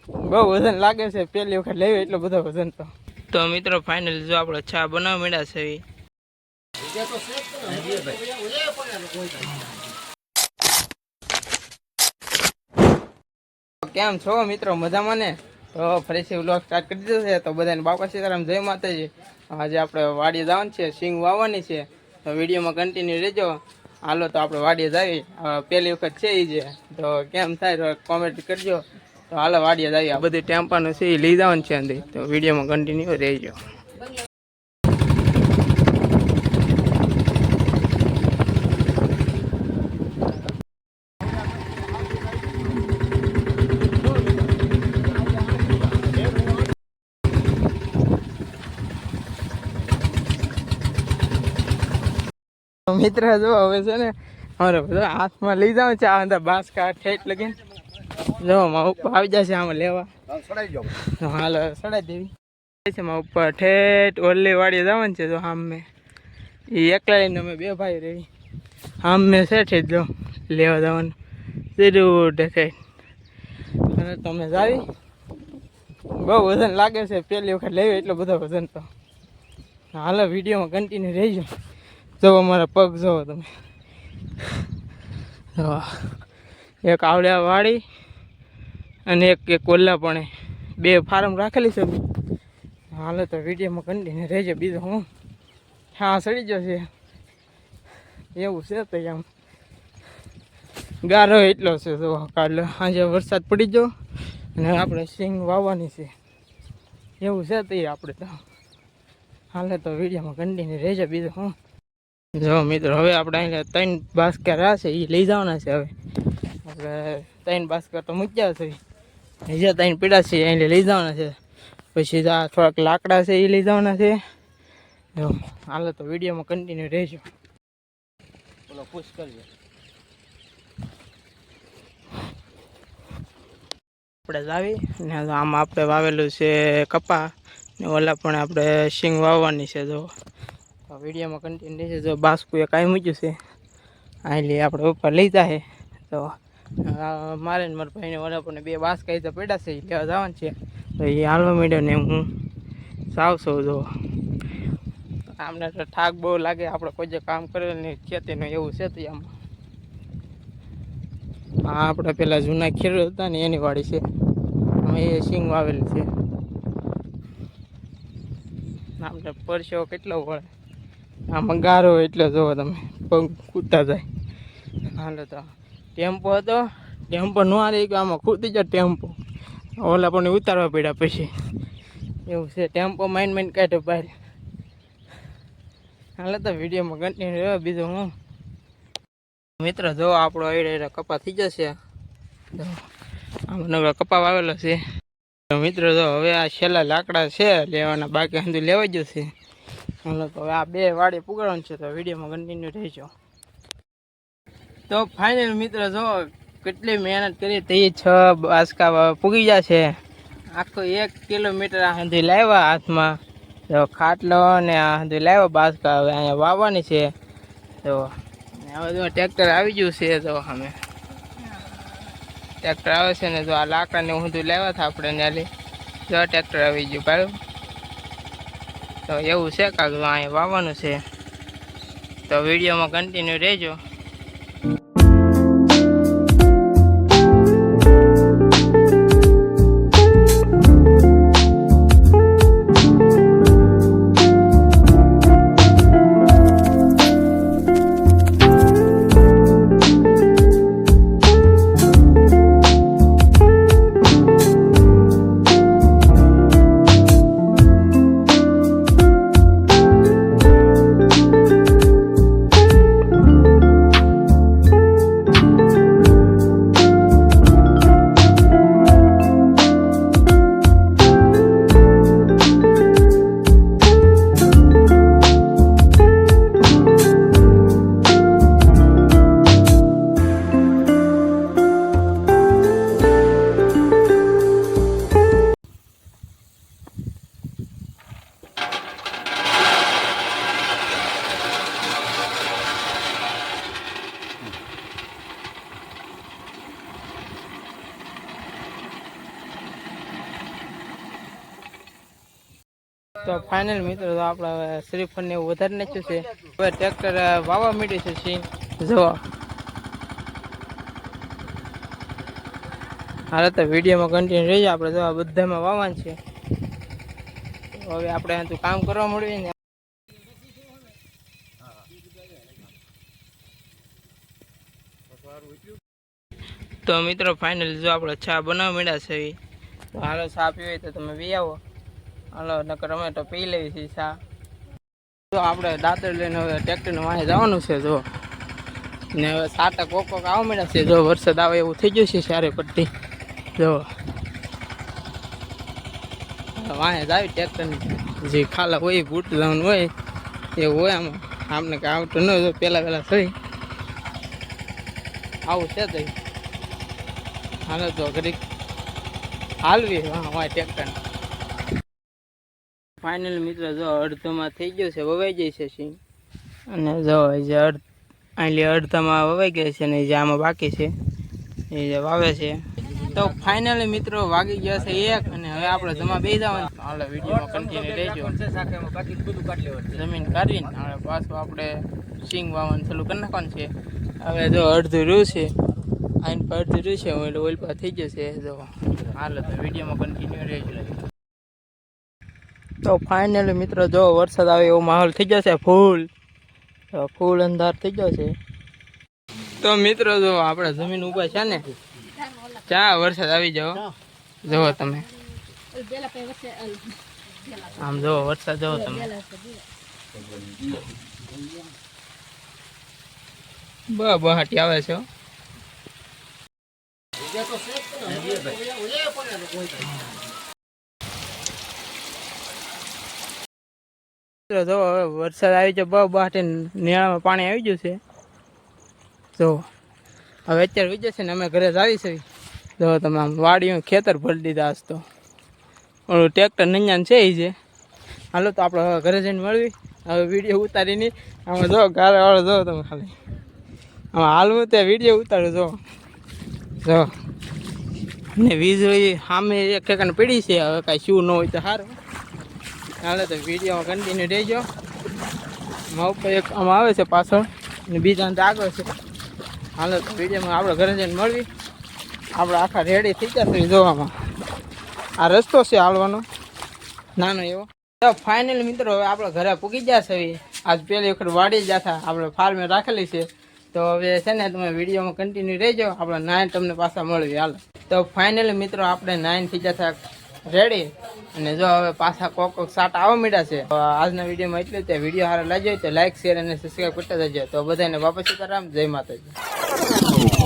બહુ વજન લાગે છે, પહેલી વખત લેવી એટલો બધો વજન. તો મિત્રો ફાઇનલ જો આપણે ચા બનાવવા માંડ્યા છે. કેમ છો મિત્રો, મજામાં ને? તો ફરીથી વ્લોગ સ્ટાર્ટ કરી દીધો છે. તો બધાને બાપા સીતારામ, જય માતાજી. આજે આપણે વાડીએ જવાનું છે, સિંગ વાવવાની છે. તો વિડીયોમાં કન્ટિન્યુ રહેજો. હાલો તો આપણે વાડીએ જઈએ. પહેલી વખત છે એ જે, તો કેમ થાય તો કોમેન્ટ કરજો. તો હાલો વાડીએ જઈએ. આ બધું ટેમ્પાનું છે એ લઈ જવાનું છે અંદર. તો વિડીયોમાં કન્ટિન્યુ રહેજો. મિત્ર જો હવે છે ને અમારે બધા હાથમાં લઈ જાવ છે. આ અંદર બાસકા ઠેઠ લગીને જો મારા ઉપર આવી જશે આમાં લેવા. હાલો સડાઈ દેવી છે મારા ઉપર ઠેઠ ઓલી વાડીએ જવાનું છે. તો આમ મેં એ એકલા લઈને અમે બે ભાઈ રહી. આમ મેં છે ઠેઠ જો લેવા જવાનું સીધું ઠેઠ. અને તમે જાવી બહુ વજન લાગે છે, પહેલી વખત લેવી એટલો બધો વજન. તો હાલો વિડીયોમાં કન્ટિન્યુ રહેજો. જો અમારા પગ જોવો તમે. એક આવડ્યા વાડી અને એક કોલ્લાપણે, બે ફાર્મ રાખેલી છે. હાલો તો વિડીયોમાં કન્ટિન્યુ રહેજો. બીજું હું હા સડી જશે એવું છે. તો આમ ગારો એટલો છે. જો કાલે આજે વરસાદ પડી ગયો અને આપણે સિંગ વાવવાની છે એવું છે. તો આપણે તો હાલે તો વિડીયોમાં કન્ટિન્યુ રહેજો. બીજું હું જો મિત્રો હવે આપણે અહીંયા 3 બાસ્કા રહ્યા છે એ લઈ જવાના છે. હવે આપણે 3 બાસ્કા તો મૂક્યા છે, બીજા 3 પીડા છે અહીં લઈ જવાના છે. પછી આ થોડાક લાકડા છે એ લઈ જવાના છે. જો હાલો તો વિડીયોમાં કન્ટિન્યુ રહેજો. બોલો પુશ કરજો. આપણે જાવી ને આમાં આપણે વાવેલું છે કપા ને ઓલા પણ આપણે સિંગ વાવવાની છે. જો વિડીયોમાં કન્ટિન્યુ રહેશે. જો બાસ્કુએ કાંઈ મૂક્યું છે અહીં આપણે ઉપર લઈ જાય. તો મારે ને મારા ભાઈને ઓલા પણ 2 બાસ્કા તો પડ્યા છે એ લેવા જવાનું છે. તો એ હાલવા માંડ્યો ને હું સાવસો. જો આમને તો થાક બહુ લાગે, આપણે કોઈ જે કામ કરેલું નહીં ખેતીનું એવું છે. તો આમ આ આપણે પેલા જૂના ખેડૂત હતા ને એની વાડી છે. અમે એ સિંગ વાવેલી છે. આપણે પરસેવો કેટલો વળે, આમાં ગારો એટલે જોવો તમે પગ કૂદતા જાય. હાલો તો ટેમ્પો હતો, ટેમ્પો ન હારે કે આમાં ખૂતી જાય ટેમ્પો. ઓલા પણ ઉતારવા પડ્યા પછી એવું છે. ટેમ્પો માઇન કાઢ્યો બહાર. હાલો તો વિડીયોમાં કન્ટિન્યુ રહ્યો. બીજું હું મિત્રો જો આપણો એડે કપા થઈ જશે. આમાં નવરા કપા વાવેલો છે. મિત્રો જો હવે આ છેલ્લા લાકડા છે લેવાના, બાકી હંધું લેવાઈ જશે. હાલો તો હવે આ 2 વાડી પુગાડવાનું છે. તો વિડીયોમાં કન્ટિન્યુ રહેજો. તો ફાઇનલ મિત્રો જો કેટલી મહેનત કરી તે 6 બાસ્કા પૂગી જશે. આખો 1 કિલોમીટર આ સુધી લાવ્યા હાથમાં. તો ખાટલો ને આ સુધી લાવ્યા બાસ્કા. હવે અહીંયા વાવવાની છે. તો હવે જો ટ્રેક્ટર આવી ગયું છે. તો અમે ટ્રેક્ટર આવે છે ને જો આ લાકડાને ઊંધું લાવ્યા હતા આપણે ન્યાલી. જો ટ્રેક્ટર આવી ગયું ભાઈ. તો એવું છે કાંક અહીંયા વાવવાનું છે. તો વિડીયોમાં કન્ટિન્યુ રહેજો. તો ફાઇનલ મિત્રો તો આપણે હવે શ્રીફળને એવું વધારે નાખ્યું છે. હવે ટ્રેક્ટર વાવવા માંડ્યું છે સિંગ. જો હાલ તો વિડીયોમાં કન્ટિન્યુ રહીએ. આપણે જો બધામાં વાવવાનું છે. હવે આપણે અહીંથી કામ કરવા મળ્યું ને. તો મિત્રો ફાઇનલ જો આપણે ચા બનાવવા માંડ્યા છે. તો હાલો ચા પીવી હોય તો તમે પી આવો. હાલો નકર અમે તો પી લેવી છીએ ચા. તો આપણે દાંતર લઈને હવે ટ્રેક્ટરને વાંહે જવાનું છે. જો ને હવે સાટા કોક આવવા માંડ્યા છે. જો વરસાદ આવે એવું થઈ ગયું છે સારે પટ્ટી. જો વાંહે જ આવી ટ્રેક્ટરની જે ખાલા હોય બૂટ લાવવાનું હોય એવું હોય. આમાં આમને કાંઈ આવતું ન હોય. પહેલાં થઈ આવું છે તો હાલો તો ઘડીક હાલવી વાંહે ટ્રેક્ટર. ફાઇનલ મિત્રો જો અડધોમાં થઈ ગયો છે, વવાઈ જાય છે સિંગ. અને જો જે અડધામાં વવાઈ ગયા છે ને જે આમાં બાકી છે એ જે વાવે છે. તો ફાઇનલી મિત્રો વાગી ગયા છે 1 અને હવે આપણે જમા બેસી જવાનું. હાલો વિડીયોમાં કન્ટિન્યુ રહેજો. જમીન કાઢીને હવે પાછું આપણે સિંગ વાવવાનું ચાલુ કરી નાખવાનું છે. હવે જો અડધું રહ્યું છે, આઈન પર અડધું રહ્યું છે, એટલે ઓઇલ પર થઈ જશે. જો હાલો તો વિડીયોમાં કન્ટિન્યુ રહેજો. તો ફાઇનલી મિત્રો જો વરસાદ આવે એવો માહોલ થઈ જશે. ફૂલ અંધાર થઈ જશે. તો મિત્રો જો આપણે જમીન ઉપર છે ને ચા વરસાદ આવી જાવ. જુઓ તમે આમ જો વરસાદ જુઓ તમે. બહાટી આવે છે. જો હવે વરસાદ આવી જાય. બહાટી નેળામાં પાણી આવી ગયું છે. જો હવે અત્યારે વિજય છે ને અમે ઘરે જ આવી છે. જો તમે આમ વાડીઓ ખેતર ભરી દીધા. આજ તો ઓલું ટ્રેક્ટર નંજાન છે એ છે. હાલો તો આપણે હવે ઘરે જઈને મળવી. હવે વિડીયો ઉતારીને આમાં જો ગારે વાળો જો તમે ખાલી આમાં હાલવું ત્યાં વિડીયો ઉતારું. જો ને વીજળી સામે એક ઠેકાને પડી છે. હવે કાંઈ શું ન હોય તો સારું. હાલો તો વિડીયોમાં કન્ટિન્યુ રહેજો. આમાં ઉપર એક આમાં આવે છે પાછળ અને બીજા તો આગળ છે. હાલો તો વિડીયોમાં આપણે ઘરે જઈને મળવી. આપણે આખા રેડી થઈ જશે જોવામાં. આ રસ્તો છે હાલવાનો નાનો એવો. તો ફાઇનલ મિત્રો હવે આપણે ઘરે પૂગી ગયા છે. આજ પહેલી વખત વાડી જ હતા. આપણે ફાર્મે રાખેલી છે. તો હવે છે ને તમે વિડીયોમાં કન્ટિન્યુ રહેજો. આપણે 9 તમને પાછા મળવી. હાલો તો ફાઇનલી મિત્રો આપણે 9 થઈ જતા રેડી. અને જો હવે પાછા કોક સાટ આવવા માંડ્યા છે. આજના વિડીયોમાં એટલું. તે વિડીયો સારો લાગ્યો હોય તો લાઈક શેર અને સબસ્ક્રાઈબ કરતા જજો. તો બધાને વાપસ સીતારામ, જય માતાજી.